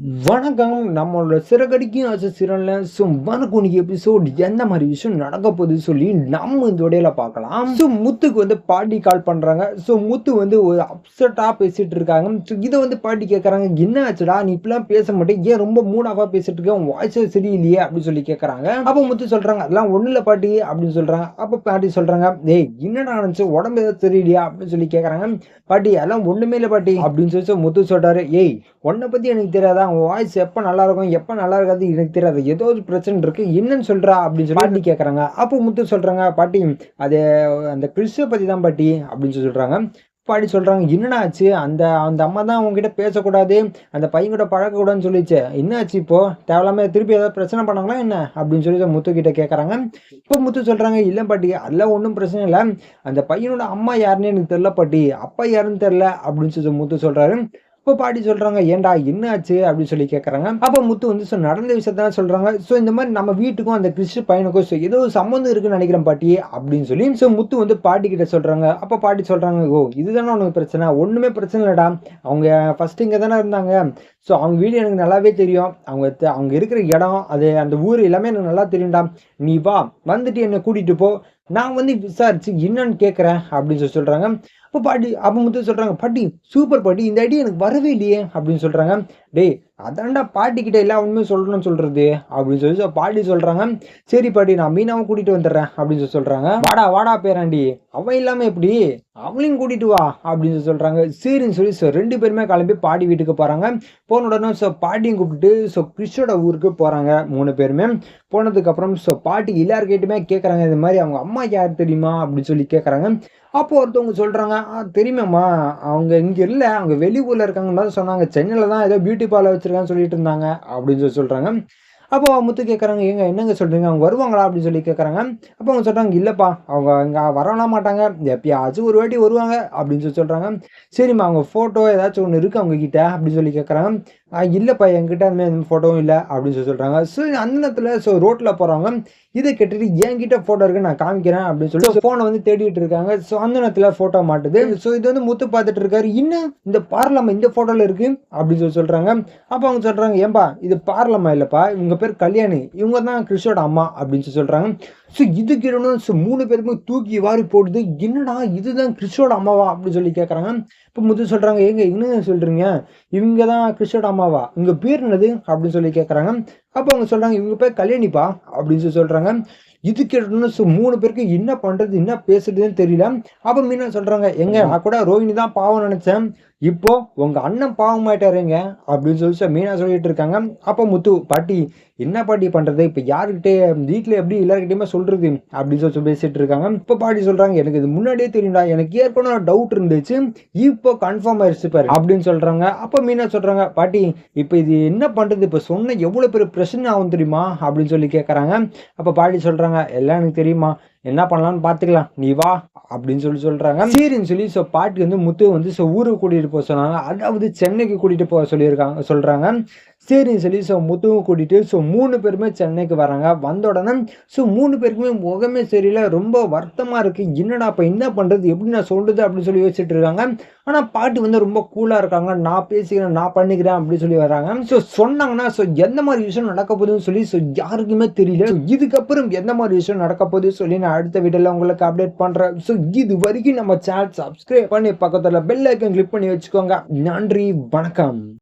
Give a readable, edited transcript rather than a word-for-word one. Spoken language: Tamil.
வணக்கம். நம்மளோட சிறகடிக்கும் ஆசை சீரியல்ல வனக்குனிக்கு எபிசோட் எந்த மாதிரி விஷயம் நடக்க போகுது சொல்லி நம்ம இந்த இடையில பார்க்கலாம். முத்துக்கு வந்து பாட்டி கால் பண்றாங்க. முத்து வந்து ஒரு அப்செட்டா பேசிட்டு இருக்காங்க. இதை வந்து பாட்டி கேட்கறாங்க, என்ன ஆச்சுடா நீ இப்பெல்லாம் பேச மாட்டேன், ஏன் ரொம்ப மூட் ஆஃபா பேசிட்டு இருக்க, உன் வாய்ஸ் சரியில்லையே அப்படின்னு சொல்லி கேட்கறாங்க. அப்ப முத்து சொல்றாங்க, அதெல்லாம் ஒண்ணு இல்ல பாட்டி அப்படின்னு சொல்றாங்க. அப்ப பாட்டி சொல்றாங்க, ஏய் என்னடா நினைச்சு உடம்பு ஏதாவது சரியில்லையா அப்படின்னு சொல்லி கேட்கறாங்க. பாட்டி அதெல்லாம் ஒண்ணுமே இல்லை பாட்டி அப்படின்னு சொல்லி முத்து சொல்றாரு. ஏய் உன்னை பத்தி எனக்கு தெரியாதா, உன் வாய்ஸ் எப்ப நல்லா இருக்கும் எப்ப நல்லா இருக்காது எனக்கு தெரியாது, ஏதோ ஒரு பிரச்சனை இருக்கு என்னன்னு சொல்றா அப்படின்னு சொல்லி பாட்டி கேட்கறாங்க. அப்போ முத்து சொல்றாங்க, பாட்டி அது அந்த கிறிஸ்துவ பத்தி தான் பாட்டி அப்படின்னு சொல்லி சொல்றாங்க. பாட்டி சொல்றாங்க, என்னடா ஆச்சு, அந்த அந்த அம்மா தான் உங்ககிட்ட பேசக்கூடாது, அந்த பையன் கூட பழக்கக்கூடாதுன்னு சொல்லிச்சு, என்ன ஆச்சு இப்போ, தேவையில்லாம திருப்பி ஏதாவது பிரச்சனை பண்ணாங்களா என்ன அப்படின்னு சொல்லி முத்து கிட்ட கேட்கறாங்க. இப்போ முத்து சொல்றாங்க, இல்ல பாட்டி அதெல்லாம் ஒன்றும் பிரச்சனை இல்லை, அந்த பையனோட அம்மா யாருன்னு எனக்கு தெரியல பாட்டி, அப்பா யாருன்னு தெரியல அப்படின்னு சொல்லி முத்து சொல்றாரு. இப்போ பாட்டி சொல்றாங்க, ஏன்டா என்ன ஆச்சு அப்படின்னு சொல்லி கேட்கறாங்க. அப்ப முத்து வந்து நடந்த விஷயத்தான் சொல்றாங்க. இந்த மாதிரி நம்ம வீட்டுக்கும் அந்த கிறிஸ்து பையனுக்கும் ஏதோ சம்மந்தம் இருக்குன்னு நினைக்கிறேன் பாட்டி அப்படின்னு சொல்லி முத்து வந்து பாட்டி கிட்ட சொல்றாங்க. அப்ப பாட்டி சொல்றாங்க, ஓ இதுதானே உனக்கு பிரச்சனை, ஒண்ணுமே பிரச்சனை இல்லடா, அவங்க ஃபர்ஸ்ட் இங்க தானே இருந்தாங்க, அவங்க வீடு எனக்கு நல்லாவே தெரியும், அவங்க இருக்கிற இடம் அது அந்த ஊர் எல்லாமே எனக்கு நல்லா தெரியும்டா, நீ வா வந்துட்டு என்னை கூட்டிட்டு போ, நான் வந்து விசாரிச்சு என்னன்னு கேட்கறேன் அப்படின்னு சொல்லி சொல்றாங்க. அப்போ பாட்டி அப்போ முத்து சொல்றாங்க, பாட்டி சூப்பர் பாட்டி, இந்த ஐடியா எனக்கு வரவே இல்லையே அப்படின்னு சொல்றாங்க. டேய் அதான்டா பாட்டி கிட்ட எல்லா உண்மையும் சொல்லணும்னு சொல்றது அப்படின்னு சொல்லி பாட்டி சொல்றாங்க. சரி பாட்டி நான் மீனாவை கூட்டிட்டு வந்துடுறேன் அப்படின்னு சொல்லி சொல்றாங்க. வாடா வாடா பேராண்டி, அவன் இல்லாம எப்படி, அவளையும் கூட்டிட்டு வா அப்படின்னு சொல்றாங்க. சரின்னு சொல்லி ரெண்டு பேருமே கிளம்பி பாட்டி வீட்டுக்கு போறாங்க. போன உடனே பாட்டியும் கூப்பிட்டு கிறிஷோட ஊருக்கு போறாங்க. மூணு பேருமே போனதுக்கு அப்புறம் பாட்டி எல்லாருக்கிட்டுமே கேட்கறாங்க, இந்த மாதிரி அவங்க அம்மா யார் தெரியுமா அப்படின்னு சொல்லி கேட்கறாங்க. அப்போ ஒருத்தவங்க சொல்றாங்க, தெரியுமாம்மா, அவங்க இங்க இல்ல, அவங்க வெளியூர்ல இருக்காங்கன்னு தான் சொன்னாங்க, சென்னையில தான் ஏதோ பியூட்டி பார்லர் வச்சிருக்கான்னு சொல்லிட்டு இருந்தாங்க அப்படின்னு சொல்லி சொல்றாங்க. அப்போ முத்து கேட்கறாங்க, ஏங்க என்னங்க சொல்றீங்க, அவங்க வருவாங்களா அப்படின்னு சொல்லி கேட்கறாங்க. அப்போ அவங்க சொல்றாங்க, இல்லப்பா அவங்க இங்க வரலாம் மாட்டாங்க, எப்பயாச்சும் ஒரு வாட்டி வருவாங்க அப்படின்னு சொல்லி சொல்றாங்க. சரிம்மா அவங்க போட்டோ ஏதாச்சும் ஒன்று இருக்கு அவங்க கிட்ட அப்படின்னு சொல்லி கேட்கறாங்க. இல்லப்பா என்கிட்ட அந்த மாதிரி போட்டோவும் இல்லை அப்படின்னு சொல்லி சொல்றாங்க. அந்த நேரத்தில் ரோட்ல போறவங்க இதை கேட்டுட்டு என்கிட்ட போட்டோ இருக்கு நான் காமிக்கிறேன் அப்படின்னு சொல்லி போனை வந்து தேடிட்டு இருக்காங்க. அந்த நேரத்துல போட்டோ மாட்டுது. இது வந்து முத்து பார்த்துட்டு இருக்காரு, இன்னும் இந்த பார்லமா இந்த போட்டோல இருக்கு அப்படின்னு சொல்லி சொல்றாங்க. அப்ப அவங்க சொல்றாங்க, ஏன்பா இது பார்லமா இல்லப்பா, இவங்க பேர் கல்யாணி, இவங்க தான் கிறிஷோட அம்மா அப்படின்னு சொல்லி சொல்றாங்க. இதுக்கு மூணு பேருமே தூக்கி வாரி போடுது, என்னடா இதுதான் கிறிஷோட அம்மாவா அப்படின்னு சொல்லி கேட்கறாங்க. இப்ப முத்து சொல்றாங்க, ஏங்க என்ன சொல்றீங்க, இவங்க தான் கிறிஷோட அம்மாவா, உங்க பேர் என்னது அப்படின்னு சொல்லி கேட்கறாங்க. அப்ப அவங்க சொல்றாங்க, இவங்க பேர் கல்யாணிப்பா அப்படின்னு சொல்லி சொல்றாங்க. இது கேட்டோன்னு மூணு பேருக்கு என்ன பண்றது என்ன பேசுறதுன்னு தெரியல. அப்ப மீனா சொல்றாங்க, எங்க நான் கூட ரோஹிணி தான் பாவம் நினைச்சேன், இப்போ உங்க அண்ணன் பாவமாயிட்டாருங்க அப்படின்னு சொல்லி மீனா சொல்லிட்டு இருக்காங்க. அப்ப முத்து, பாட்டி என்ன பாட்டி பண்றது, இப்ப யாருக்கிட்டே வீட்டுல எப்படி எல்லாருக்கிட்டையுமே சொல்றது அப்படின்னு சொல்லி பேசிட்டு இருக்காங்க. இப்ப பாட்டி சொல்றாங்க, எனக்கு இது முன்னாடியே தெரியும்டா, எனக்கு ஏற்கனவே டவுட் இருந்துச்சு, இப்போ கன்ஃபார்ம் ஆயிடுச்சு பாரு அப்படின்னு சொல்றாங்க. அப்ப மீனா சொல்றாங்க, பாட்டி இப்ப இது என்ன பண்றது, இப்ப சொன்ன எவ்வளவு பெரிய பிரச்சனை ஆகும் தெரியுமா அப்படின்னு சொல்லி கேட்கறாங்க. அப்ப பாட்டி சொல்றாங்க, எல்லாம் எனக்கு தெரியுமா, என்ன பண்ணலாம்னு பாத்துக்கலாம், நீ வா அப்படின்னு சொல்லி சொல்றாங்க. சரின்னு சொல்லி பாட்டி வந்து முத்து வந்து ஊருக்கு கூட்டிட்டு போக சொன்னாங்க, அதாவது சென்னைக்கு கூட்டிட்டு போக சொல்றாங்க. சரின்னு சொல்லி முத்துவும் கூட்டிட்டு மூணு பேருமே சென்னைக்கு வராங்க. வந்த உடனே மூணு பேருக்குமே முகமே சரியில்லை, ரொம்ப வருத்தமா இருக்கு, என்னடா அப்ப என்ன பண்றது எப்படி நான் சொல்றது அப்படின்னு சொல்லி யோசிச்சுட்டு இருக்காங்க. ஆனா பாட்டி வந்து ரொம்ப கூலா இருக்காங்க, நான் பேசிக்கிறேன் நான் பண்ணிக்கிறேன் அப்படின்னு சொல்லி வராங்க. சொன்னாங்கன்னா எந்த மாதிரி விஷயம் நடக்க போகுதுன்னு சொல்லி யாருக்குமே தெரியல. இதுக்கப்புறம் எந்த மாதிரி விஷயம் நடக்க போகுது சொல்லி நான் அடுத்த வீடியோல உங்களுக்கு அப்டேட் பண்றேன். இது வரைக்கும் நம்ம சேனல் சப்ஸ்கிரைப் பண்ணி பக்கத்துல பெல் ஐக்கன் கிளிக் பண்ணி வச்சுக்கோங்க. நன்றி, வணக்கம்.